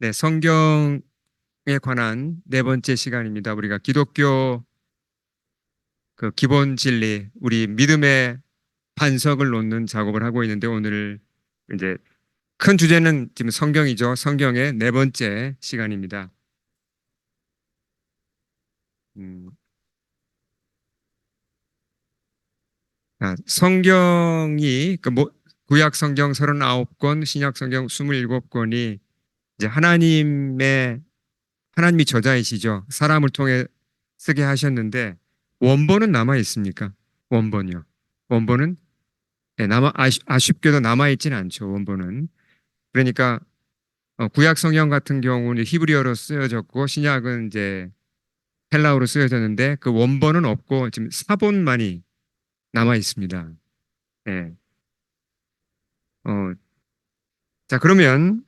네, 성경에 관한 네 번째 시간입니다. 우리가 기독교 그 기본 진리, 우리 믿음의 반석을 놓는 작업을 하고 있는데 오늘 이제 큰 주제는 지금 성경이죠. 성경의 네 번째 시간입니다. 음, 성경이 구약 성경 39권, 신약 성경 27권이 이제 하나님이 저자이시죠. 사람을 통해 쓰게 하셨는데 원본은 남아 있습니까? 원본이요. 원본은 아쉽게도 남아있지는 않죠, 원본은. 그러니까, 구약 성경 같은 경우는 히브리어로 쓰여졌고, 신약은 이제 헬라어로 쓰여졌는데, 그 원본은 없고, 지금 사본만이 남아 있습니다. 예. 어, 자, 그러면,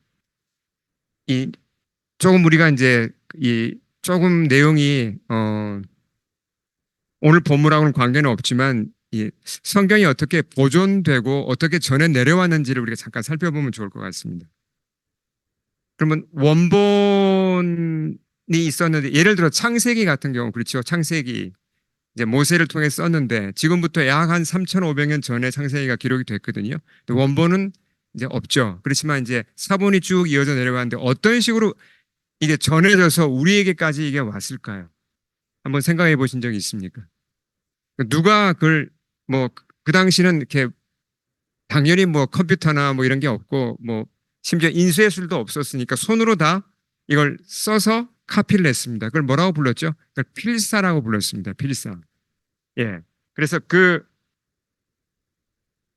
이, 조금 우리가 이제, 조금 내용이, 오늘 본문하고는 관계는 없지만, 이 성경이 어떻게 보존되고, 어떻게 전해 내려왔는지를 우리가 잠깐 살펴보면 좋을 것 같습니다. 그러면 원본이 있었는데 예를 들어 창세기 같은 경우 그렇죠. 창세기 이제 모세를 통해 썼는데 지금부터 약 한 3,500년 전에 창세기가 기록이 됐거든요. 근데 원본은 이제 없죠. 그렇지만 이제 사본이 쭉 이어져 내려가는데 어떤 식으로 이게 전해져서 우리에게까지 이게 왔을까요? 한번 생각해 보신 적이 있습니까? 누가 그걸 뭐 그 당시는 이렇게 당연히 뭐 컴퓨터나 뭐 이런 게 없고 뭐 심지어 인쇄술도 없었으니까 손으로 다 이걸 써서 카피를 냈습니다. 그걸 뭐라고 불렀죠? 그걸 필사라고 불렀습니다. 필사. 예. 그래서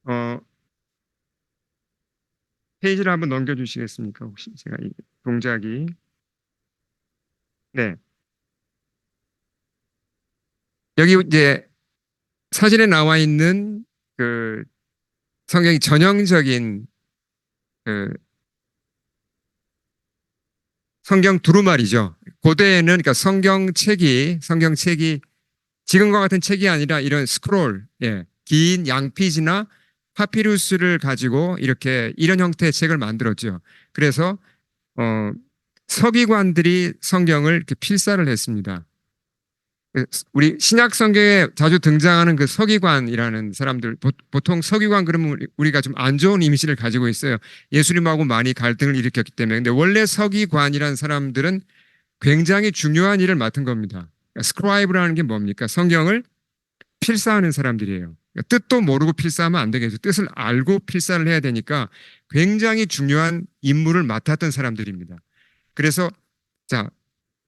어, 페이지를 한번 넘겨주시겠습니까? 혹시 제가 이 동작이. 네. 여기 이제 사진에 나와 있는 그 성경이 전형적인 그 성경 두루마리죠. 고대에는 그러니까 성경책이 지금과 같은 책이 아니라 이런 스크롤, 예, 긴 양피지나 파피루스를 가지고 이렇게 이런 형태의 책을 만들었죠. 그래서 어, 서기관들이 성경을 이렇게 필사를 했습니다. 우리 신약 성경에 자주 등장하는 그 서기관이라는 사람들, 보통 서기관 그러면 우리가 좀 안 좋은 이미지를 가지고 있어요. 예수님하고 많이 갈등을 일으켰기 때문에. 근데 원래 서기관이라는 사람들은 굉장히 중요한 일을 맡은 겁니다. 스크라이브라는 게 뭡니까? 성경을 필사하는 사람들이에요. 뜻도 모르고 필사하면 안 되겠죠. 뜻을 알고 필사를 해야 되니까 굉장히 중요한 임무를 맡았던 사람들입니다. 그래서 자,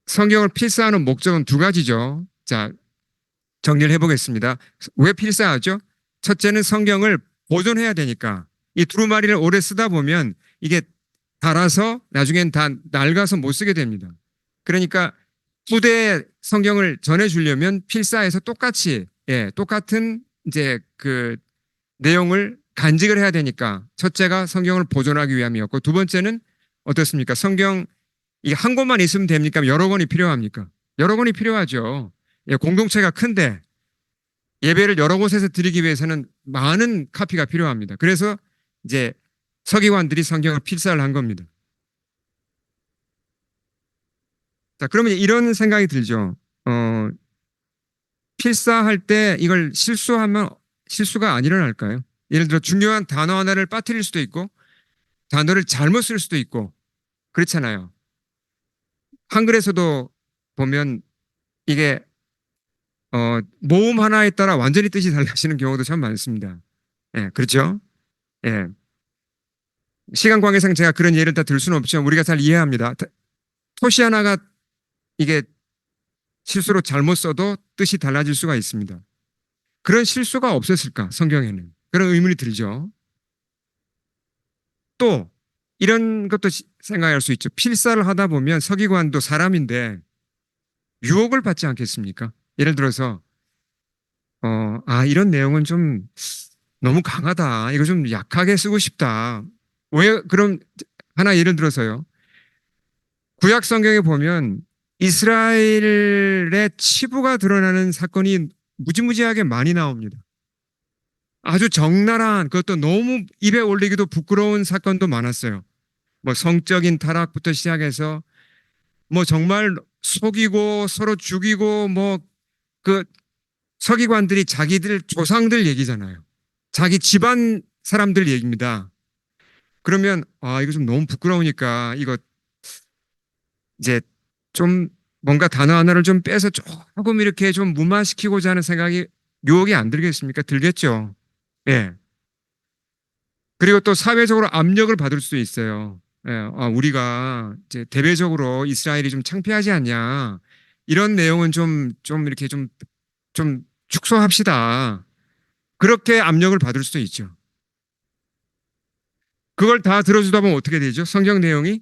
성경을 필사하는 목적은 두 가지죠. 자, 정리를 해보겠습니다. 왜 필사하죠? 첫째는 성경을 보존해야 되니까 이 두루마리를 오래 쓰다 보면 이게 닳아서 나중엔 다 낡아서 못 쓰게 됩니다. 그러니까 후대 성경을 전해주려면 필사해서 똑같은 이제 그 내용을 간직을 해야 되니까 첫째가 성경을 보존하기 위함이었고 두 번째는 어떻습니까? 성경 이게 한 권만 있으면 됩니까? 여러 권이 필요합니까? 여러 권이 필요하죠. 예, 공동체가 큰데 예배를 여러 곳에서 드리기 위해서는 많은 카피가 필요합니다. 그래서 이제 서기관들이 성경을 필사를 한 겁니다. 자, 그러면 이런 생각이 들죠. 필사할 때 이걸 실수하면 실수가 안 일어날까요? 예를 들어 중요한 단어 하나를 빠뜨릴 수도 있고 단어를 잘못 쓸 수도 있고 그렇잖아요. 한글에서도 보면 이게 모음 하나에 따라 완전히 뜻이 달라지는 경우도 참 많습니다. 예, 그렇죠? 예. 시간 관계상 제가 그런 예를 다 들 수는 없지만 우리가 잘 이해합니다. 토시 하나가 이게 실수로 잘못 써도 뜻이 달라질 수가 있습니다. 그런 실수가 없었을까, 성경에는? 그런 의문이 들죠. 또, 이런 것도 생각할 수 있죠. 필사를 하다 보면 서기관도 사람인데 유혹을 받지 않겠습니까? 예를 들어서, 이런 내용은 좀 너무 강하다. 이거 좀 약하게 쓰고 싶다. 왜, 그럼, 하나 예를 들어서요. 구약 성경에 보면 이스라엘의 치부가 드러나는 사건이 무지무지하게 많이 나옵니다. 아주 적나라한 그것도 너무 입에 올리기도 부끄러운 사건도 많았어요. 뭐 성적인 타락부터 시작해서 뭐 정말 속이고 서로 죽이고 뭐 그 서기관들이 자기들 조상들 얘기잖아요. 자기 집안 사람들 얘기입니다. 그러면 아 이거 좀 너무 부끄러우니까 이거 이제 좀 뭔가 단어 하나를 좀 빼서 조금 이렇게 좀 무마시키고자 하는 생각이 유혹이 안 들겠습니까? 들겠죠. 예. 그리고 또 사회적으로 압력을 받을 수도 있어요. 예. 아, 우리가 이제 대외적으로 이스라엘이 좀 창피하지 않냐. 이런 내용은 좀 이렇게 좀 축소합시다. 그렇게 압력을 받을 수도 있죠. 그걸 다 들어주다 보면 어떻게 되죠? 성경 내용이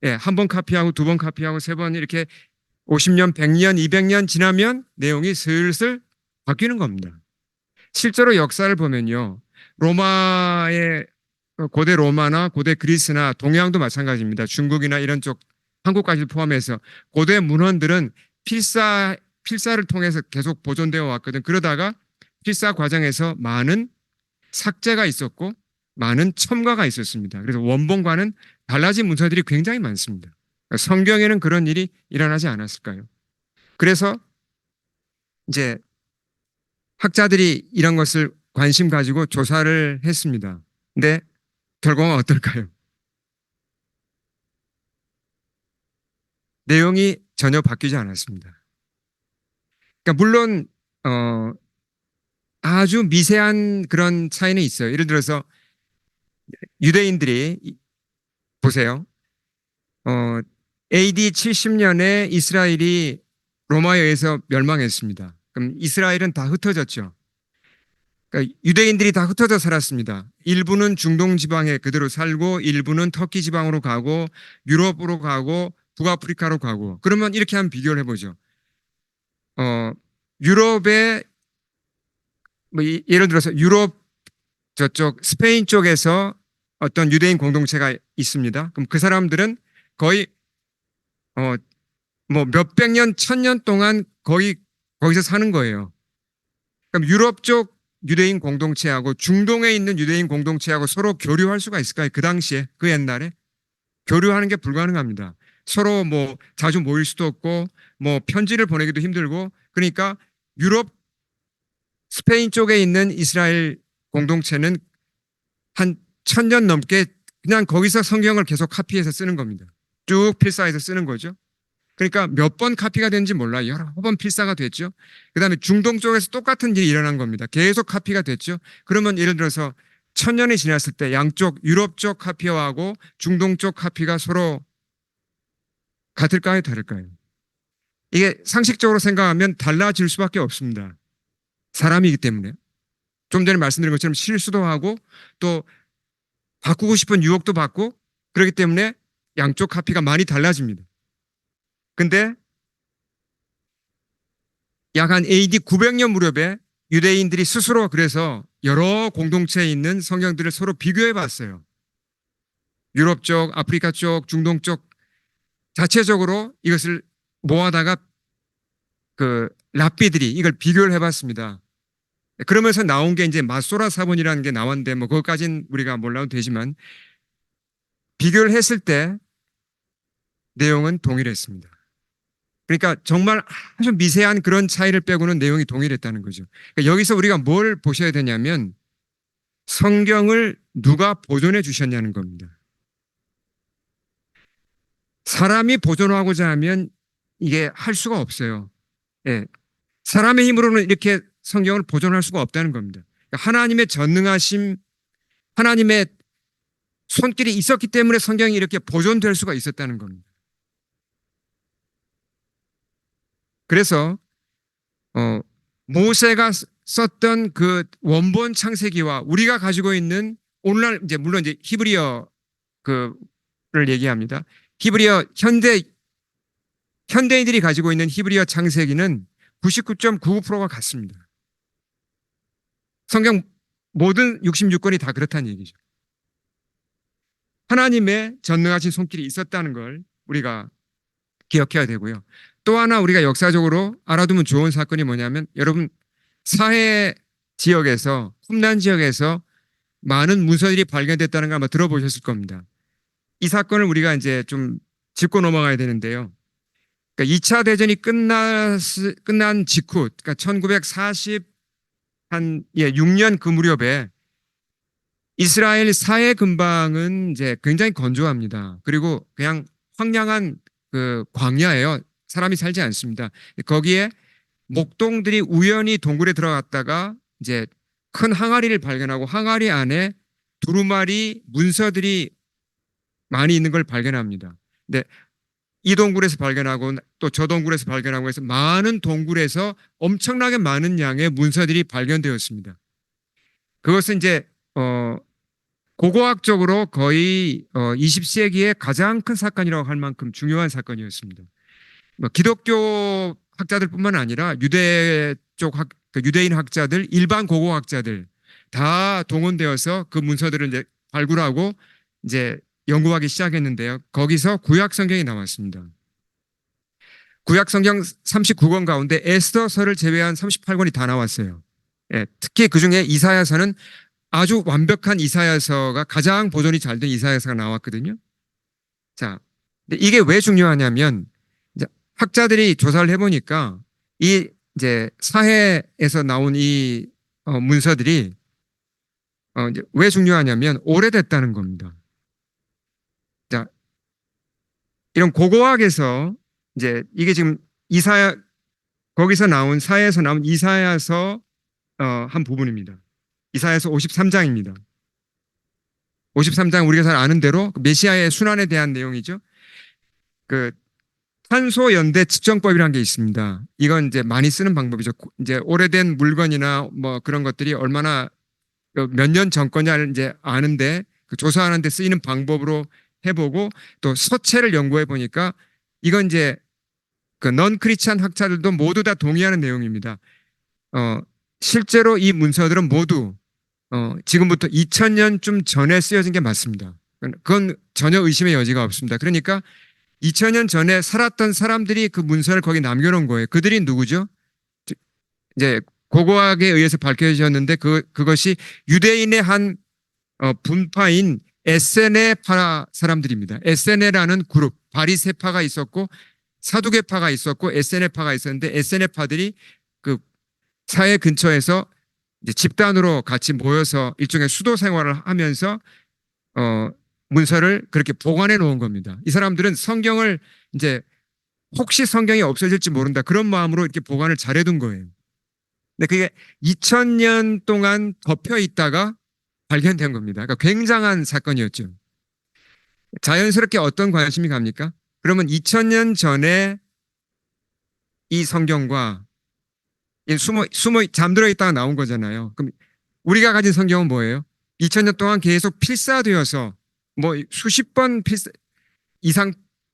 예, 한 번 카피하고 두 번 카피하고 세 번 이렇게 50년, 100년, 200년 지나면 내용이 슬슬 바뀌는 겁니다. 실제로 역사를 보면요. 로마의 고대 로마나 고대 그리스나 동양도 마찬가지입니다. 중국이나 이런 쪽 한국까지 포함해서 고대 문헌들은 필사를 통해서 계속 보존되어 왔거든. 그러다가 필사 과정에서 많은 삭제가 있었고 많은 첨가가 있었습니다. 그래서 원본과는 달라진 문서들이 굉장히 많습니다. 성경에는 그런 일이 일어나지 않았을까요? 그래서 이제 학자들이 이런 것을 관심 가지고 조사를 했습니다. 근데 결과가 어떨까요? 내용이 전혀 바뀌지 않았습니다. 그러니까 물론 아주 미세한 그런 차이는 있어요. 예를 들어서 유대인들이 보세요. 어, AD 70년에 이스라엘이 로마에 의해서 멸망했습니다. 그럼 이스라엘은 다 흩어졌죠. 그러니까 유대인들이 다 흩어져 살았습니다. 일부는 중동 지방에 그대로 살고 일부는 터키 지방으로 가고 유럽으로 가고 북아프리카로 가고 그러면 이렇게 한번 비교를 해보죠. 유럽에 뭐 예를 들어서 유럽 저쪽 스페인 쪽에서 어떤 유대인 공동체가 있습니다. 그럼 그 사람들은 거의 뭐 몇백 년, 천 년 동안 거의 거기서 사는 거예요. 그럼 유럽 쪽 유대인 공동체하고 중동에 있는 유대인 공동체하고 서로 교류할 수가 있을까요? 그 당시에, 그 옛날에 교류하는 게 불가능합니다. 서로 뭐 자주 모일 수도 없고 뭐 편지를 보내기도 힘들고 그러니까 유럽 스페인 쪽에 있는 이스라엘 공동체는 한 1000년 넘게 그냥 거기서 성경을 계속 카피해서 쓰는 겁니다. 쭉 필사해서 쓰는 거죠. 그러니까 몇 번 카피가 된지 몰라요. 여러 번 필사가 됐죠. 그 다음에 중동 쪽에서 똑같은 일이 일어난 겁니다. 계속 카피가 됐죠. 그러면 예를 들어서 1000년이 지났을 때 양쪽 유럽 쪽 카피하고 중동 쪽 카피가 서로 같을까요? 다를까요? 이게 상식적으로 생각하면 달라질 수밖에 없습니다. 사람이기 때문에. 좀 전에 말씀드린 것처럼 실수도 하고 또 바꾸고 싶은 유혹도 받고 그렇기 때문에 양쪽 카피가 많이 달라집니다. 근데 약 한 AD 900년 무렵에 유대인들이 스스로 그래서 여러 공동체에 있는 성경들을 서로 비교해 봤어요. 유럽 쪽, 아프리카 쪽, 중동 쪽 자체적으로 이것을 모아다가 그 랍비들이 이걸 비교를 해봤습니다. 그러면서 나온 게 이제 마소라 사본이라는 게 나왔는데 뭐 그것까지는 우리가 몰라도 되지만 비교를 했을 때 내용은 동일했습니다. 그러니까 정말 아주 미세한 그런 차이를 빼고는 내용이 동일했다는 거죠. 그러니까 여기서 우리가 뭘 보셔야 되냐면 성경을 누가 보존해 주셨냐는 겁니다. 사람이 보존하고자 하면 이게 할 수가 없어요. 예. 사람의 힘으로는 이렇게 성경을 보존할 수가 없다는 겁니다. 그러니까 하나님의 전능하심, 하나님의 손길이 있었기 때문에 성경이 이렇게 보존될 수가 있었다는 겁니다. 그래서 모세가 썼던 그 원본 창세기와 우리가 가지고 있는 오늘날 이제 물론 이제 히브리어 그를 얘기합니다. 히브리어 현대인들이 가지고 있는 히브리어 창세기는 99.99%가 같습니다. 성경 모든 66권이 다 그렇다는 얘기죠. 하나님의 전능하신 손길이 있었다는 걸 우리가 기억해야 되고요. 또 하나 우리가 역사적으로 알아두면 좋은 사건이 뭐냐면 여러분 사해 지역에서 홈난 지역에서 많은 문서들이 발견됐다는 걸 아마 들어보셨을 겁니다. 이 사건을 우리가 이제 좀 짚고 넘어가야 되는데요. 그러니까 2차 대전이 끝난 직후, 그러니까 1940 6년 그 무렵에 이스라엘 사해 근방은 이제 굉장히 건조합니다. 그리고 그냥 황량한 그 광야예요. 사람이 살지 않습니다. 거기에 목동들이 우연히 동굴에 들어갔다가 이제 큰 항아리를 발견하고 항아리 안에 두루마리 문서들이 많이 있는 걸 발견합니다. 근데 이 동굴에서 발견하고 또 저 동굴에서 발견하고 해서 많은 동굴에서 엄청나게 많은 양의 문서들이 발견되었습니다. 그것은 이제 고고학적으로 거의 20세기의 가장 큰 사건이라고 할 만큼 중요한 사건이었습니다. 뭐 기독교 학자들뿐만 아니라 유대 쪽 그 유대인 학자들, 일반 고고학자들 다 동원되어서 그 문서들을 이제 발굴하고 이제 연구하기 시작했는데요. 거기서 구약 성경이 나왔습니다. 구약 성경 39권 가운데 에스더서를 제외한 38권이 다 나왔어요. 예, 특히 그중에 이사야서는 아주 완벽한 이사야서가 가장 보존이 잘 된 이사야서가 나왔거든요. 자, 근데 이게 왜 중요하냐면 이제 학자들이 조사를 해보니까 이 이제 사해에서 나온 이 문서들이 이제 왜 중요하냐면 오래됐다는 겁니다. 자, 이런 고고학에서 이제 이게 지금 이사야 거기서 나온 사해에서 나온 이사야서 한 부분입니다. 이사야서 53장입니다. 53장 우리가 잘 아는 대로 메시아의 순환에 대한 내용이죠. 그 탄소 연대 측정법이라는 게 있습니다. 이건 이제 많이 쓰는 방법이죠. 이제 오래된 물건이나 뭐 그런 것들이 얼마나 몇 년 전 거냐를 이제 아는데 그 조사하는데 쓰이는 방법으로 해보고 또 서체를 연구해 보니까 이건 이제 그 넌 크리스찬 학자들도 모두 다 동의하는 내용입니다. 실제로 이 문서들은 모두 지금부터 2000년쯤 전에 쓰여진 게 맞습니다. 그건 전혀 의심의 여지가 없습니다. 그러니까 2000년 전에 살았던 사람들이 그 문서를 거기 남겨놓은 거예요. 그들이 누구죠? 이제 고고학에 의해서 밝혀졌는데 그것이 유대인의 한 분파인 에세네파 사람들입니다. 에세네라는 그룹, 바리새파가 있었고 사두개파가 있었고 에세네파가 있었는데 에세네파들이 그 사회 근처에서 이제 집단으로 같이 모여서 일종의 수도 생활을 하면서 문서를 그렇게 보관해 놓은 겁니다. 이 사람들은 성경을 이제 혹시 성경이 없어질지 모른다 그런 마음으로 이렇게 보관을 잘해둔 거예요. 근데 그게 2000년 동안 덮여 있다가 발견된 겁니다. 그러니까 굉장한 사건이었죠. 자연스럽게 어떤 관심이 갑니까? 그러면 2000년 전에 이 성경과 숨어 잠들어 있다가 나온 거잖아요. 그럼 우리가 가진 성경은 뭐예요? 2000년 동안 계속 필사되어서 뭐 수십 번 이상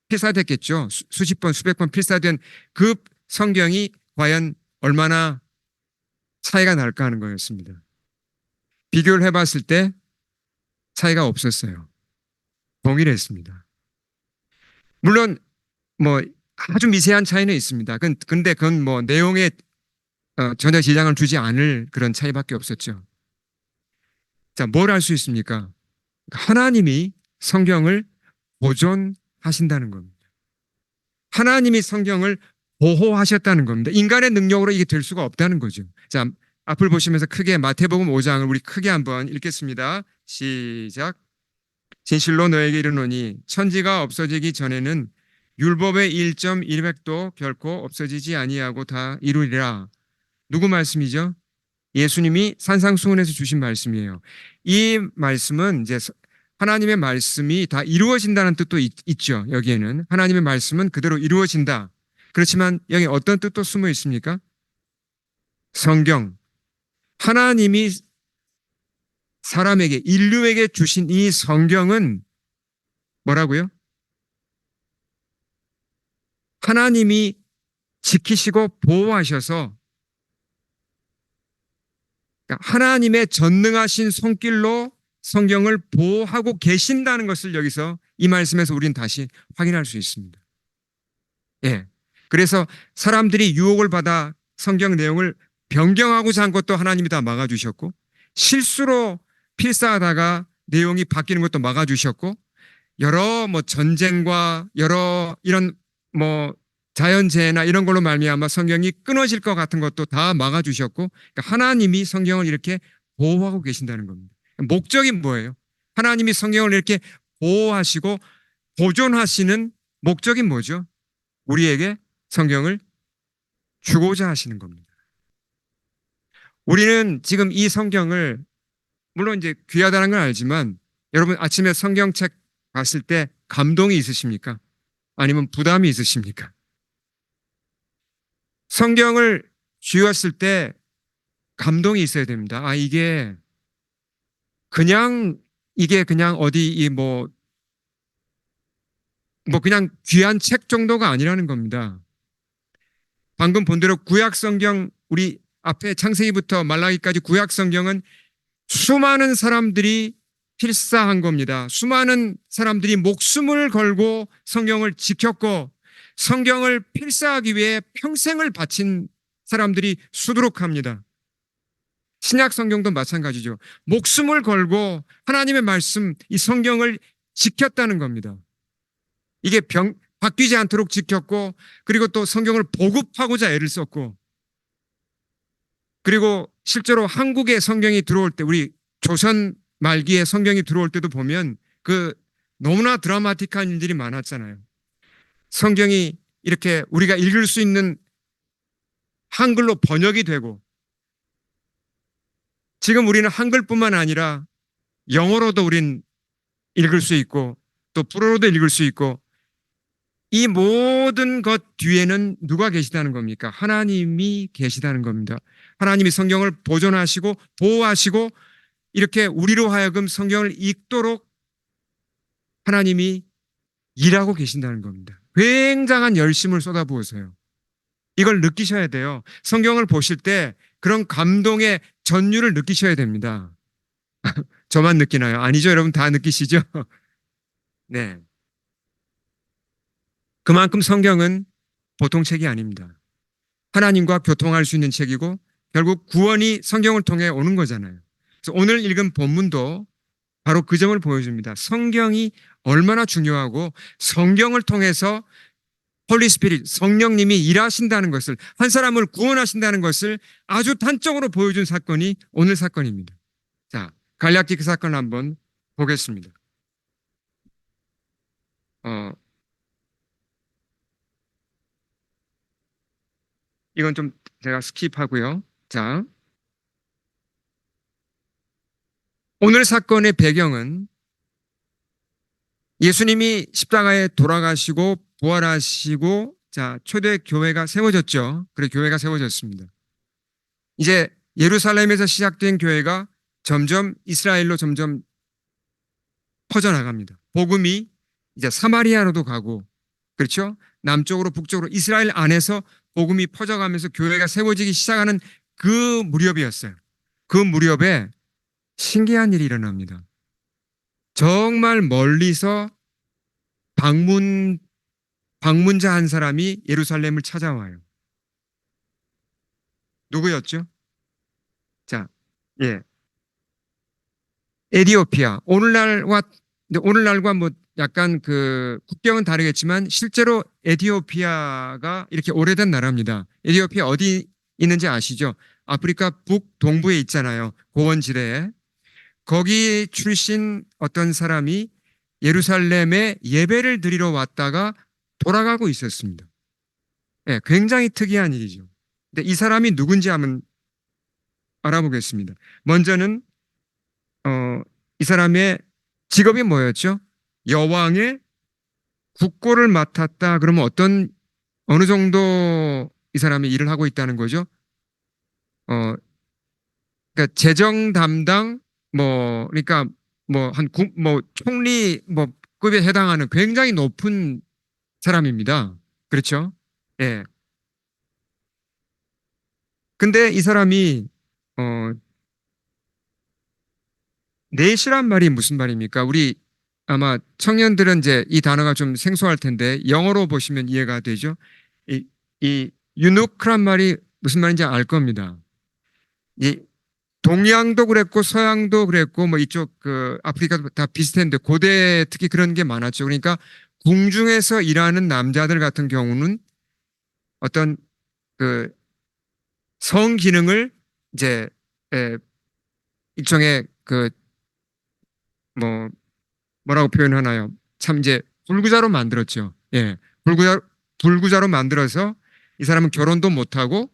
필사됐겠죠. 수십 번, 수백 번 필사된 그 성경이 과연 얼마나 차이가 날까 하는 거였습니다. 비교를 해봤을 때 차이가 없었어요. 동일했습니다. 물론 뭐 아주 미세한 차이는 있습니다. 근데 그건 뭐 내용에 전혀 지장을 주지 않을 그런 차이밖에 없었죠. 자, 뭘 알 수 있습니까? 하나님이 성경을 보존하신다는 겁니다. 하나님이 성경을 보호하셨다는 겁니다. 인간의 능력으로 이게 될 수가 없다는 거죠. 자, 앞을 보시면서 크게 마태복음 5장을 우리 크게 한번 읽겠습니다. 시작. 진실로 너에게 이르노니 천지가 없어지기 전에는 율법의 1.1획도 결코 없어지지 아니하고 다 이루리라. 누구 말씀이죠? 예수님이 산상수훈에서 주신 말씀이에요. 이 말씀은 이제 하나님의 말씀이 다 이루어진다는 뜻도 있죠. 여기에는 하나님의 말씀은 그대로 이루어진다. 그렇지만 여기 어떤 뜻도 숨어 있습니까? 성경, 하나님이 사람에게 인류에게 주신 이 성경은 뭐라고요? 하나님이 지키시고 보호하셔서 하나님의 전능하신 손길로 성경을 보호하고 계신다는 것을 여기서 이 말씀에서 우리는 다시 확인할 수 있습니다. 예. 그래서 사람들이 유혹을 받아 성경 내용을 변경하고자 한 것도 하나님이 다 막아주셨고 실수로 필사하다가 내용이 바뀌는 것도 막아주셨고 여러 뭐 전쟁과 여러 이런 뭐 자연재해나 이런 걸로 말미암아 성경이 끊어질 것 같은 것도 다 막아주셨고, 그러니까 하나님이 성경을 이렇게 보호하고 계신다는 겁니다. 목적이 뭐예요? 하나님이 성경을 이렇게 보호하시고 보존하시는 목적이 뭐죠? 우리에게 성경을 주고자 하시는 겁니다. 우리는 지금 이 성경을 물론 이제 귀하다는 걸 알지만, 여러분 아침에 성경책 봤을 때 감동이 있으십니까? 아니면 부담이 있으십니까? 성경을 쥐었을 때 감동이 있어야 됩니다. 아, 그냥, 이게 그냥 어디 뭐 그냥 귀한 책 정도가 아니라는 겁니다. 방금 본 대로 구약 성경, 우리 앞에 창세기부터 말라기까지 구약 성경은 수많은 사람들이 필사한 겁니다. 수많은 사람들이 목숨을 걸고 성경을 지켰고 성경을 필사하기 위해 평생을 바친 사람들이 수두룩합니다. 신약 성경도 마찬가지죠. 목숨을 걸고 하나님의 말씀, 이 성경을 지켰다는 겁니다. 이게 바뀌지 않도록 지켰고, 그리고 또 성경을 보급하고자 애를 썼고, 그리고 실제로 한국에 성경이 들어올 때, 우리 조선 말기에 성경이 들어올 때도 보면 그 너무나 드라마틱한 일들이 많았잖아요. 성경이 이렇게 우리가 읽을 수 있는 한글로 번역이 되고, 지금 우리는 한글뿐만 아니라 영어로도 우린 읽을 수 있고 또 불어로도 읽을 수 있고, 이 모든 것 뒤에는 누가 계시다는 겁니까? 하나님이 계시다는 겁니다. 하나님이 성경을 보존하시고 보호하시고 이렇게 우리로 하여금 성경을 읽도록 하나님이 일하고 계신다는 겁니다. 굉장한 열심을 쏟아부어서요. 이걸 느끼셔야 돼요. 성경을 보실 때 그런 감동의 전율을 느끼셔야 됩니다. 저만 느끼나요? 아니죠. 여러분 다 느끼시죠? 네. 그만큼 성경은 보통 책이 아닙니다. 하나님과 교통할 수 있는 책이고 결국 구원이 성경을 통해 오는 거잖아요. 그래서 오늘 읽은 본문도 바로 그 점을 보여줍니다. 성경이 얼마나 중요하고 성경을 통해서 홀리 스피릿, 성령님이 일하신다는 것을, 한 사람을 구원하신다는 것을 아주 단적으로 보여준 사건이 오늘 사건입니다. 자, 갈라디 그 사건을 한번 보겠습니다. 이건 좀 제가 스킵하고요. 자, 오늘 사건의 배경은 예수님이 십자가에 돌아가시고 부활하시고, 자, 초대 교회가 세워졌죠. 그래, 교회가 세워졌습니다. 이제 예루살렘에서 시작된 교회가 점점 이스라엘로 점점 퍼져나갑니다. 복음이 이제 사마리아로도 가고, 그렇죠? 남쪽으로 북쪽으로 이스라엘 안에서 복음이 퍼져가면서 교회가 세워지기 시작하는 그 무렵이었어요. 그 무렵에 신기한 일이 일어납니다. 정말 멀리서 방문자 한 사람이 예루살렘을 찾아와요. 누구였죠? 자, 예. 에티오피아. 오늘날과 뭐 약간 그 국경은 다르겠지만 실제로 에티오피아가 이렇게 오래된 나라입니다. 에티오피아 어디 있는지 아시죠? 아프리카 북동부에 있잖아요. 고원지대에. 거기 출신 어떤 사람이 예루살렘에 예배를 드리러 왔다가 돌아가고 있었습니다. 네, 굉장히 특이한 일이죠. 근데 이 사람이 누군지 한번 알아보겠습니다. 먼저는 이 사람의 직업이 뭐였죠? 여왕의 국고를 맡았다. 그러면 어느 정도 이 사람이 일을 하고 있다는 거죠? 그러니까 재정 담당 그러니까 총리 급에 해당하는 굉장히 높은 사람입니다. 그렇죠? 예. 근데 이 사람이 넷이란 말이 무슨 말입니까? 우리 아마 청년들은 이제 이 단어가 좀 생소할 텐데 영어로 보시면 이해가 되죠. 이 유누크란 말이 무슨 말인지 알 겁니다. 동양도 그랬고 서양도 그랬고 뭐 이쪽 그 아프리카도 다 비슷했는데 고대 특히 그런 게 많았죠. 그러니까 궁중에서 일하는 남자들 같은 경우는 어떤 그 성 기능을 이제 에, 일종의 그 뭐 뭐라고 표현하나요? 참 이제 불구자로 만들었죠. 예. 불구자로 만들어서 이 사람은 결혼도 못하고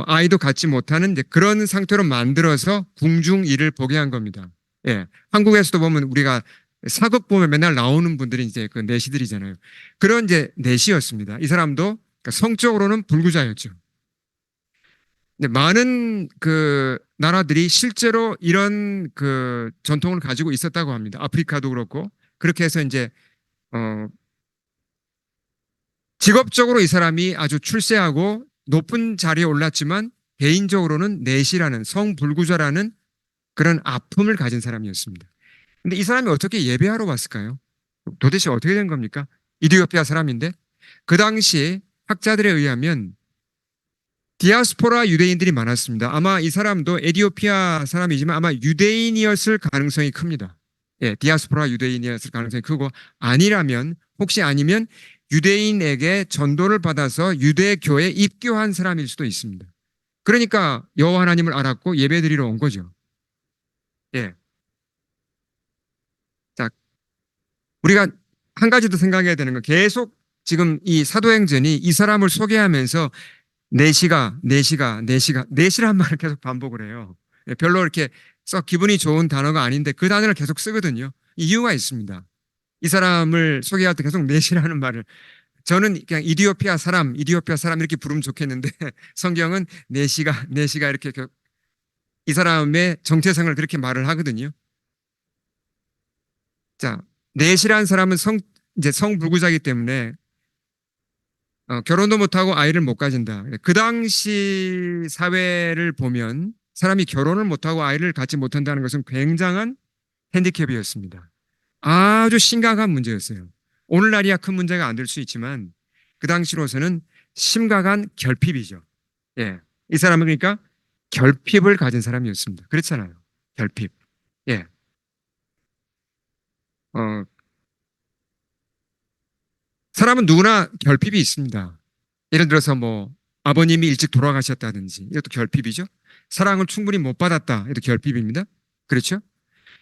아이도 갖지 못하는 이제 그런 상태로 만들어서 궁중 일을 보게 한 겁니다. 예. 한국에서도 보면 우리가 사극 보면 맨날 나오는 분들이 이제 그 내시들이잖아요. 그런 이제 내시였습니다. 이 사람도 그러니까 성적으로는 불구자였죠. 근데 많은 그 나라들이 실제로 이런 그 전통을 가지고 있었다고 합니다. 아프리카도 그렇고 그렇게 해서 이제 어 직업적으로 이 사람이 아주 출세하고 높은 자리에 올랐지만 개인적으로는 내시라는 성불구자라는 그런 아픔을 가진 사람이었습니다. 근데 이 사람이 어떻게 예배하러 왔을까요? 도대체 어떻게 된 겁니까? 이디오피아 사람인데 그 당시 학자들에 의하면 디아스포라 유대인들이 많았습니다. 아마 이 사람도 에티오피아 사람이지만 아마 유대인이었을 가능성이 큽니다. 예, 디아스포라 유대인이었을 가능성이 크고 아니라면 혹시 아니면 유대인에게 전도를 받아서 유대교에 입교한 사람일 수도 있습니다. 그러니까 여호와 하나님을 알았고 예배드리러 온 거죠. 예. 자, 우리가 한 가지 더 생각해야 되는 건 계속 지금 이 사도행전이 이 사람을 소개하면서 내시란 말을 계속 반복을 해요. 예, 별로 이렇게 썩 기분이 좋은 단어가 아닌데 그 단어를 계속 쓰거든요. 이유가 있습니다. 이 사람을 소개할 때 계속 내시라는 말을 저는 그냥 이디오피아 사람 이렇게 부르면 좋겠는데 성경은 내시가 이렇게 이 사람의 정체성을 그렇게 말을 하거든요. 자, 내시라는 사람은 이제 성불구자이기 때문에 결혼도 못하고 아이를 못 가진다. 그 당시 사회를 보면 사람이 결혼을 못하고 아이를 갖지 못한다는 것은 굉장한 핸디캡이었습니다. 아주 심각한 문제였어요. 오늘날이야 큰 문제가 안 될 수 있지만 그 당시로서는 심각한 결핍이죠. 예. 이 사람은 그러니까 결핍을 가진 사람이었습니다. 그렇잖아요. 결핍. 예. 어, 사람은 누구나 결핍이 있습니다. 예를 들어서 뭐 아버님이 일찍 돌아가셨다든지 이것도 결핍이죠. 사랑을 충분히 못 받았다. 이것도 결핍입니다. 그렇죠?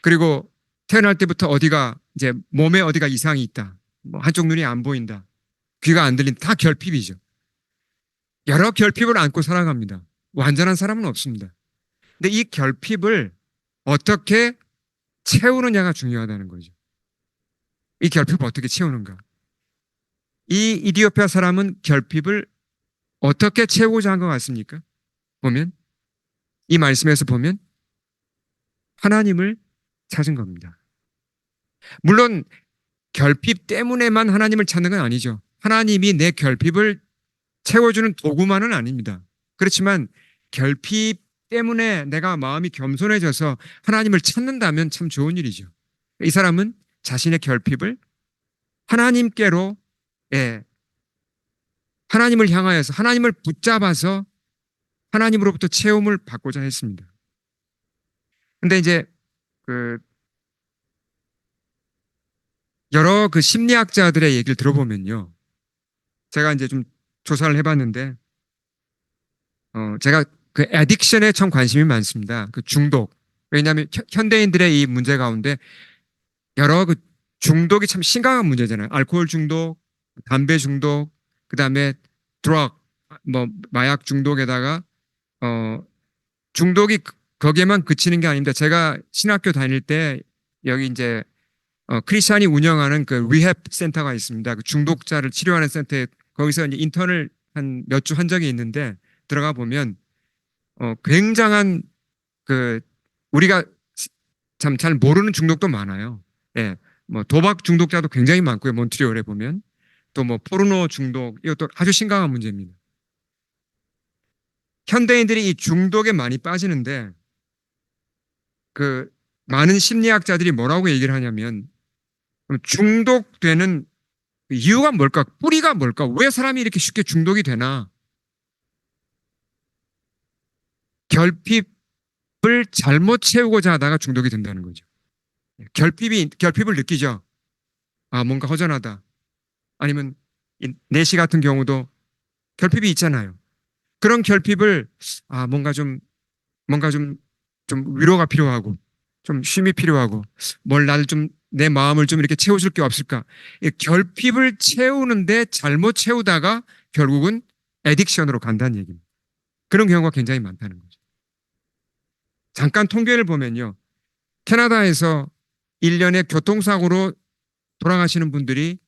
그리고 태어날 때부터 어디가 이제 몸에 어디가 이상이 있다. 뭐 한쪽 눈이 안 보인다. 귀가 안 들린다. 다 결핍이죠. 여러 결핍을 안고 살아갑니다. 완전한 사람은 없습니다. 근데 이 결핍을 어떻게 채우느냐가 중요하다는 거죠. 이 결핍을 어떻게 채우는가. 이 이디오피아 사람은 결핍을 어떻게 채우고자 한 것 같습니까? 보면 이 말씀에서 보면 하나님을 찾은 겁니다. 물론 결핍 때문에만 하나님을 찾는 건 아니죠. 하나님이 내 결핍을 채워주는 도구만은 아닙니다. 그렇지만 결핍 때문에 내가 마음이 겸손해져서 하나님을 찾는다면 참 좋은 일이죠. 이 사람은 자신의 결핍을 하나님께로 예, 하나님을 향하여서 하나님을 붙잡아서 하나님으로부터 체험을 받고자 했습니다. 근데 이제 그 여러 그 심리학자들의 얘기를 들어보면요. 제가 이제 좀 조사를 해봤는데, 제가 그 애딕션에 참 관심이 많습니다. 그 중독. 왜냐하면 현대인들의 이 문제 가운데 여러 그 중독이 참 심각한 문제잖아요. 알코올 중독, 담배 중독, 그 다음에 드럭, 뭐 마약 중독에다가 중독이 거기에만 그치는 게 아닙니다. 제가 신학교 다닐 때 여기 이제 크리스찬이 운영하는 그 리헵 센터가 있습니다. 그 중독자를 치료하는 센터에 거기서 이제 인턴을 한 몇 주 한 적이 있는데 들어가 보면 굉장한 그 우리가 참 잘 모르는 중독도 많아요. 예. 뭐 도박 중독자도 굉장히 많고요. 몬트리올에 보면 또 뭐 포르노 중독 이것도 아주 심각한 문제입니다. 현대인들이 이 중독에 많이 빠지는데 그 많은 심리학자들이 뭐라고 얘기를 하냐면 중독되는 이유가 뭘까? 뿌리가 뭘까? 왜 사람이 이렇게 쉽게 중독이 되나? 결핍 을 잘못 채우고자 하다가 중독이 된다는 거죠. 결핍을 느끼죠. 아, 뭔가 허전하다. 아니면 이 내시 같은 경우도 결핍이 있잖아요. 그런 결핍을 뭔가 좀 위로가 필요하고 좀 쉼이 필요하고 뭘 나를 좀 내 마음을 좀 이렇게 채워줄 게 없을까? 이 결핍을 채우는데 잘못 채우다가 결국은 애딕션으로 간다는 얘기입니다. 그런 경우가 굉장히 많다는 거죠. 잠깐 통계를 보면요. 캐나다에서 1년에 교통사고로 돌아가시는 분들이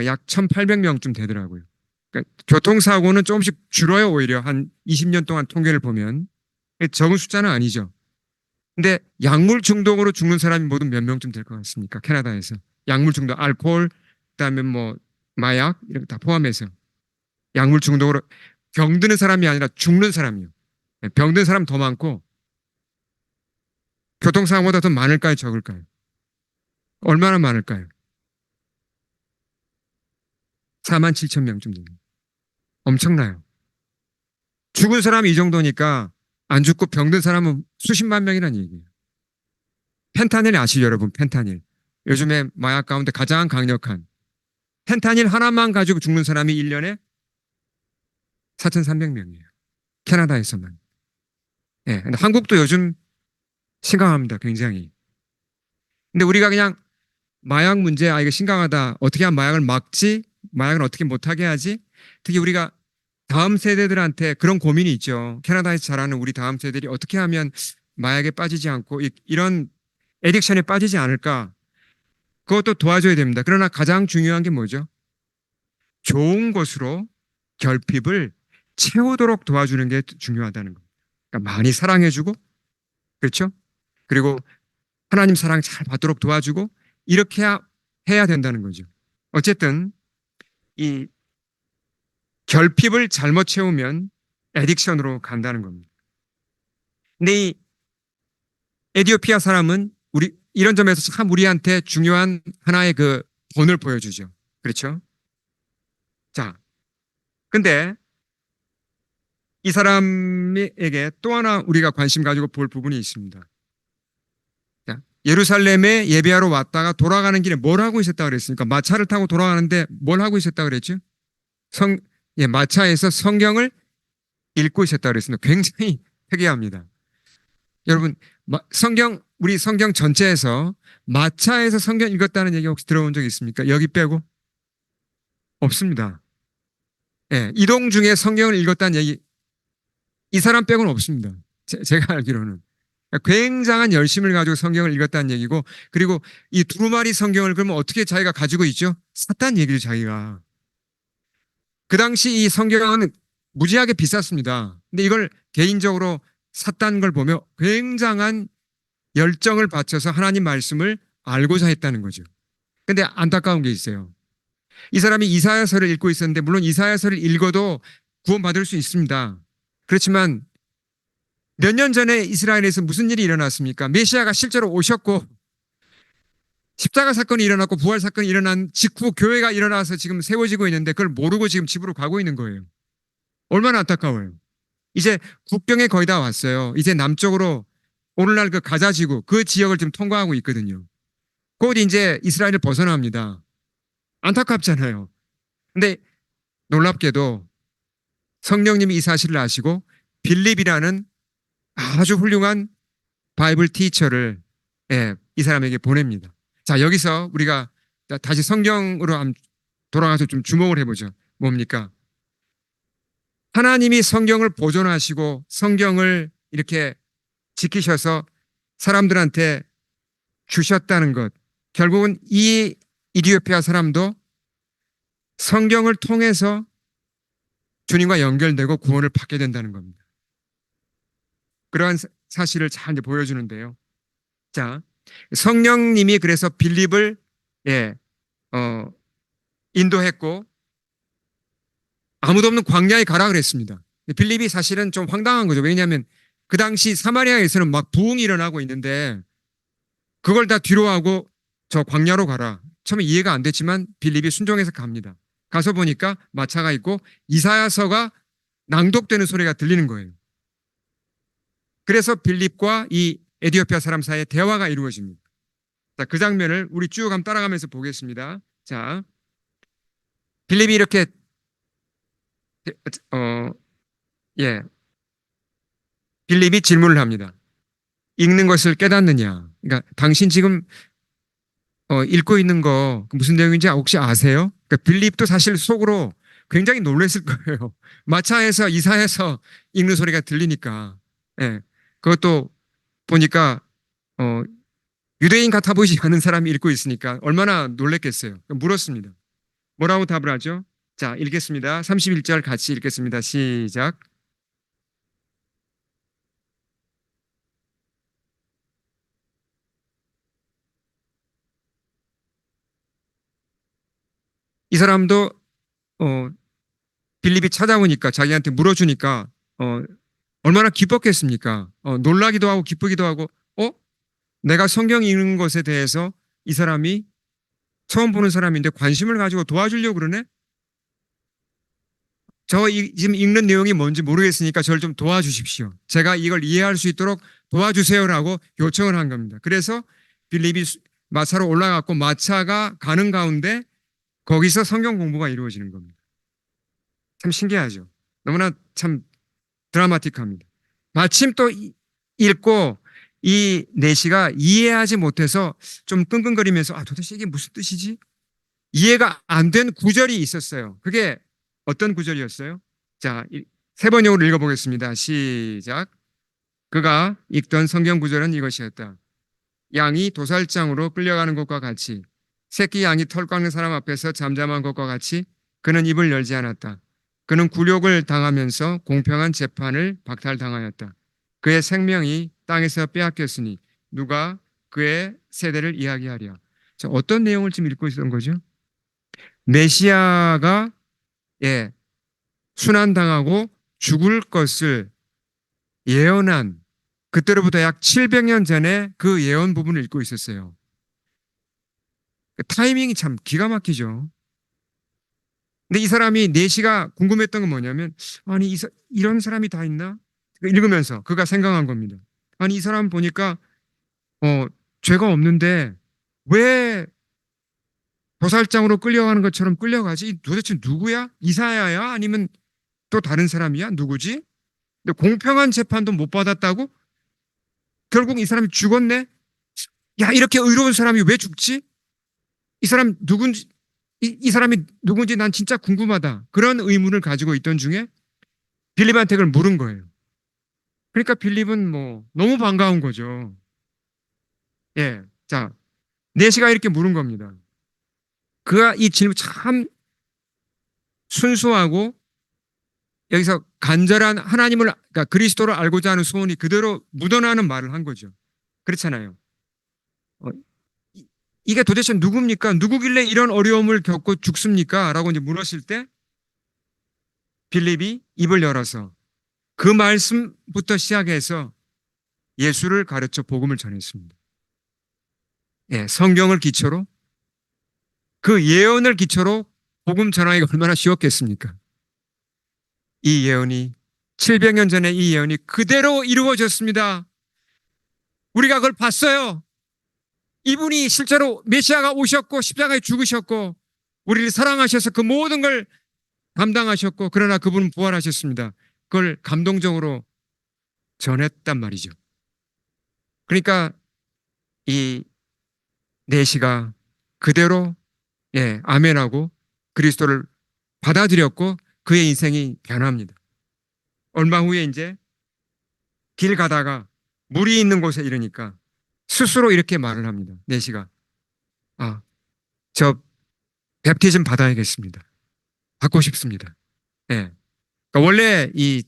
약 1,800명쯤 되더라고요. 그러니까 교통사고는 조금씩 줄어요, 오히려. 한 20년 동안 통계를 보면. 적은 숫자는 아니죠. 근데 약물 중독으로 죽는 사람이 모두 몇 명쯤 될 것 같습니까? 캐나다에서. 약물 중독, 알코올, 그다음에 뭐 마약 이런 거 다 포함해서 약물 중독으로 병드는 사람이 아니라 죽는 사람이요. 병든 사람 더 많고 교통사고보다 더 많을까요, 적을까요? 얼마나 많을까요? 4만 7천 명쯤 됩니다. 엄청나요. 죽은 사람이 이 정도니까 안 죽고 병든 사람은 수십만 명이라는 얘기예요. 펜타닐 아시죠, 여러분? 펜타닐. 요즘에 마약 가운데 가장 강력한 펜타닐 하나만 가지고 죽는 사람이 1년에 4,300명이에요. 캐나다에서만. 예. 근데 한국도 요즘 심각합니다. 굉장히. 근데 우리가 그냥 마약 문제, 이거 심각하다. 어떻게 하면 마약을 막지? 마약을 어떻게 못하게 하지? 특히 우리가 다음 세대들한테 그런 고민이 있죠. 캐나다에서 자라는 우리 다음 세대들이 어떻게 하면 마약에 빠지지 않고 이런 애딕션에 빠지지 않을까? 그것도 도와줘야 됩니다. 그러나 가장 중요한 게 뭐죠? 좋은 것으로 결핍을 채우도록 도와주는 게 중요하다는 겁니다. 그러니까 많이 사랑해주고, 그렇죠? 그리고 하나님 사랑 잘 받도록 도와주고, 이렇게 해야 된다는 거죠. 어쨌든, 이 결핍을 잘못 채우면 애딕션으로 간다는 겁니다. 근데 이 에디오피아 사람은 이런 점에서 참 우리한테 중요한 하나의 그 본을 보여주죠. 그렇죠? 자, 근데 이 사람에게 또 하나 우리가 관심 가지고 볼 부분이 있습니다. 자, 예루살렘에 예배하러 왔다가 돌아가는 길에 뭘 하고 있었다 그랬습니까? 마차를 타고 돌아가는데 뭘 하고 있었다 그랬죠? 마차에서 성경을 읽고 있었다 그랬습니다. 굉장히 특이합니다. 여러분, 우리 성경 전체에서 마차에서 성경 읽었다는 얘기 혹시 들어본 적 있습니까? 여기 빼고? 없습니다. 예, 이동 중에 성경을 읽었다는 얘기, 이 사람 빼고는 없습니다. 제가 알기로는. 굉장한 열심을 가지고 성경을 읽었다는 얘기고, 그리고 이 두루마리 성경을 그러면 어떻게 자기가 가지고 있죠? 샀다는 얘기죠, 자기가. 그 당시 이 성경은 무지하게 비쌌습니다. 근데 이걸 개인적으로 샀다는 걸 보며 굉장한 열정을 바쳐서 하나님 말씀을 알고자 했다는 거죠. 근데 안타까운 게 있어요. 이 사람이 이사야서를 읽고 있었는데 물론 이사야서를 읽어도 구원받을 수 있습니다. 그렇지만 몇 년 전에 이스라엘에서 무슨 일이 일어났습니까? 메시아가 실제로 오셨고 십자가 사건이 일어났고 부활 사건이 일어난 직후 교회가 일어나서 지금 세워지고 있는데 그걸 모르고 지금 집으로 가고 있는 거예요. 얼마나 안타까워요. 이제 국경에 거의 다 왔어요. 이제 남쪽으로 오늘날 그 가자 지구 그 지역을 지금 통과하고 있거든요. 곧 이제 이스라엘을 벗어납니다. 안타깝잖아요. 근데 놀랍게도 성령님이 이 사실을 아시고 빌립이라는 아주 훌륭한 바이블 티처를 이 사람에게 보냅니다. 자, 여기서 우리가 다시 성경으로 돌아가서 좀 주목을 해보죠. 뭡니까? 하나님이 성경을 보존하시고 성경을 이렇게 지키셔서 사람들한테 주셨다는 것. 결국은 이 이디오피아 사람도 성경을 통해서 주님과 연결되고 구원을 받게 된다는 겁니다. 그러한 사실을 잘 보여주는데요. 자, 성령님이 그래서 빌립을 인도했고 아무도 없는 광야에 가라 그랬습니다. 빌립이 사실은 좀 황당한 거죠. 왜냐하면 그 당시 사마리아에서는 막 부흥이 일어나고 있는데 그걸 다 뒤로 하고 저 광야로 가라. 처음에 이해가 안 됐지만 빌립이 순종해서 갑니다. 가서 보니까 마차가 있고 이사야서가 낭독되는 소리가 들리는 거예요. 그래서 빌립과 이 에디오피아 사람 사이에 대화가 이루어집니다. 자, 그 장면을 우리 쭉 한번 따라가면서 보겠습니다. 자, 빌립이 이렇게 어, 예, 빌립이 질문을 합니다. 읽는 것을 깨닫느냐? 그러니까 당신 지금 읽고 있는 거 무슨 내용인지 혹시 아세요? 그러니까 빌립도 사실 속으로 굉장히 놀랐을 거예요. 마차에서 이사해서 읽는 소리가 들리니까. 예, 그것도 보니까 어, 유대인 같아 보이지 않은 사람이 읽고 있으니까 얼마나 놀랬겠어요. 물었습니다. 뭐라고 답을 하죠? 자, 읽겠습니다. 31절 같이 읽겠습니다. 시작. 이 사람도 어, 빌립이 찾아오니까 자기한테 물어주니까 어, 얼마나 기뻤겠습니까? 놀라기도 하고 기쁘기도 하고 어? 내가 성경 읽는 것에 대해서 이 사람이 처음 보는 사람인데 관심을 가지고 도와주려고 그러네? 지금 읽는 내용이 뭔지 모르겠으니까 저를 좀 도와주십시오. 제가 이걸 이해할 수 있도록 도와주세요라고 요청을 한 겁니다. 그래서 빌립이 마차로 올라갔고 마차가 가는 가운데 거기서 성경 공부가 이루어지는 겁니다. 참 신기하죠. 너무나 참 드라마틱합니다. 마침 또 읽고 이 내시가 이해하지 못해서 좀 끙끙거리면서 도대체 이게 무슨 뜻이지? 이해가 안 된 구절이 있었어요. 그게 어떤 구절이었어요? 자, 세 번역으로 읽어보겠습니다. 시작. 그가 읽던 성경 구절은 이것이었다. 양이 도살장으로 끌려가는 것과 같이 새끼 양이 털 깎는 사람 앞에서 잠잠한 것과 같이 그는 입을 열지 않았다. 그는 굴욕을 당하면서 공평한 재판을 박탈당하였다. 그의 생명이 땅에서 빼앗겼으니 누가 그의 세대를 이야기하랴. 자, 어떤 내용을 지금 읽고 있었던 거죠? 메시아가 순환당하고 죽을 것을 예언한 그때로부터 약 700년 전에 그 예언 부분을 읽고 있었어요. 타이밍이 참 기가 막히죠. 근데 이 사람이 내시가 궁금했던 건 뭐냐면 아니 이런 사람이 다 있나? 읽으면서 그가 생각한 겁니다. 아니 이 사람 보니까 죄가 없는데 왜 도살장으로 끌려가는 것처럼 끌려가지? 도대체 누구야? 이사야야? 아니면 또 다른 사람이야? 누구지? 근데 공평한 재판도 못 받았다고? 결국 이 사람이 죽었네? 야, 이렇게 의로운 사람이 왜 죽지? 이 사람 누군지, 이 사람이 누군지 난 진짜 궁금하다. 그런 의문을 가지고 있던 중에 빌립한테 그걸 물은 거예요. 그러니까 빌립은 뭐 너무 반가운 거죠. 예. 자, 내시가 이렇게 물은 겁니다. 그가 이 질문 참 순수하고 여기서 간절한 하나님을, 그러니까 그리스도를 알고자 하는 소원이 그대로 묻어나는 말을 한 거죠. 그렇잖아요. 어, 이게 도대체 누굽니까? 누구길래 이런 어려움을 겪고 죽습니까? 라고 이제 물었을 때 빌립이 입을 열어서 그 말씀부터 시작해서 예수를 가르쳐 복음을 전했습니다. 예, 성경을 기초로 그 예언을 기초로 복음 전하기가 얼마나 쉬웠겠습니까? 이 예언이 700년 전에 이 예언이 그대로 이루어졌습니다. 우리가 그걸 봤어요. 이분이 실제로 메시아가 오셨고 십자가에 죽으셨고 우리를 사랑하셔서 그 모든 걸 감당하셨고 그러나 그분은 부활하셨습니다. 그걸 감동적으로 전했단 말이죠. 그러니까 이 내시가 그대로 아멘하고 그리스도를 받아들였고 그의 인생이 변합니다. 얼마 후에 이제 길 가다가 물이 있는 곳에 이르니까 스스로 이렇게 말을 합니다. 내시가 저 뵙티즘 받아야겠습니다. 받고 싶습니다. 예. 그러니까 원래 이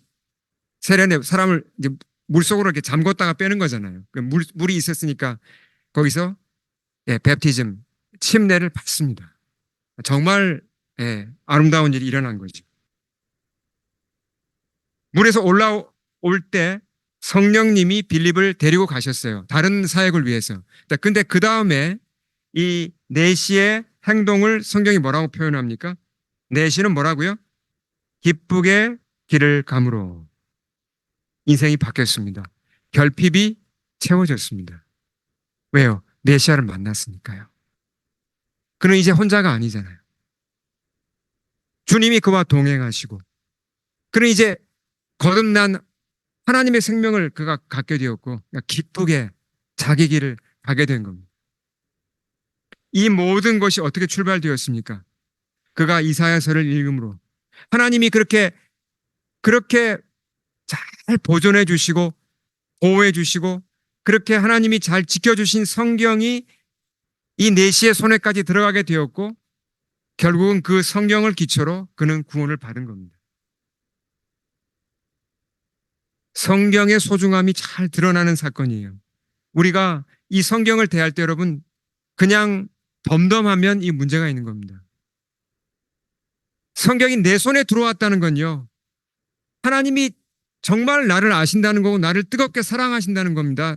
세례는 사람을 이제 물속으로 이렇게 잠궜다가 빼는 거잖아요. 물이 있었으니까 거기서 뵙티즘 침례를 받습니다. 정말 아름다운 일이 일어난 거죠. 물에서 올라올 때 성령님이 빌립을 데리고 가셨어요. 다른 사역을 위해서. 근데 그 다음에 이 내시의 행동을 성경이 뭐라고 표현합니까? 내시는 뭐라고요? 기쁘게 길을 감으로 인생이 바뀌었습니다. 결핍이 채워졌습니다. 왜요? 메시아를 만났으니까요. 그는 이제 혼자가 아니잖아요. 주님이 그와 동행하시고, 그는 이제 거듭난 하나님의 생명을 그가 갖게 되었고, 기쁘게 자기 길을 가게 된 겁니다. 이 모든 것이 어떻게 출발되었습니까? 그가 이사야서를 읽음으로 하나님이 그렇게 잘 보존해 주시고 보호해 주시고 그렇게 하나님이 잘 지켜주신 성경이 이 내시의 손에까지 들어가게 되었고 결국은 그 성경을 기초로 그는 구원을 받은 겁니다. 성경의 소중함이 잘 드러나는 사건이에요. 우리가 이 성경을 대할 때 여러분 그냥 덤덤하면 이 문제가 있는 겁니다. 성경이 내 손에 들어왔다는 건요. 하나님이 정말 나를 아신다는 거고 나를 뜨겁게 사랑하신다는 겁니다.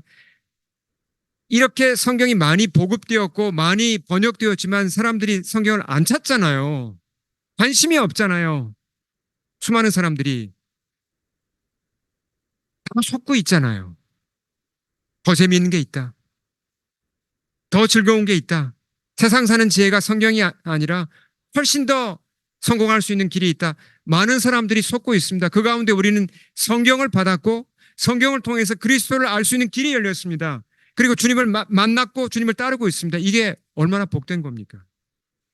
이렇게 성경이 많이 보급되었고 많이 번역되었지만 사람들이 성경을 안 찾잖아요. 관심이 없잖아요. 수많은 사람들이 다 속고 있잖아요. 더 재미있는 게 있다. 더 즐거운 게 있다. 세상 사는 지혜가 성경이 아니라 훨씬 더 성공할 수 있는 길이 있다. 많은 사람들이 속고 있습니다. 그 가운데 우리는 성경을 받았고 성경을 통해서 그리스도를 알 수 있는 길이 열렸습니다. 그리고 주님을 만났고 주님을 따르고 있습니다. 이게 얼마나 복된 겁니까?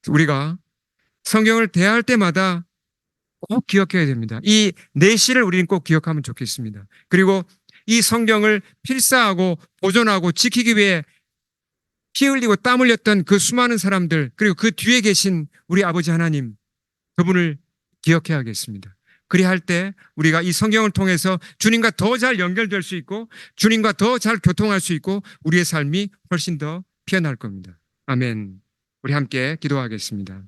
우리가 성경을 대할 때마다 꼭 기억해야 됩니다. 이 내시를 우리는 꼭 기억하면 좋겠습니다. 그리고 이 성경을 필사하고 보존하고 지키기 위해 피 흘리고 땀 흘렸던 그 수많은 사람들 그리고 그 뒤에 계신 우리 아버지 하나님 그분을 기억해야겠습니다. 그리할 때 우리가 이 성경을 통해서 주님과 더 잘 연결될 수 있고 주님과 더 잘 교통할 수 있고 우리의 삶이 훨씬 더 피어날 겁니다. 아멘. 우리 함께 기도하겠습니다.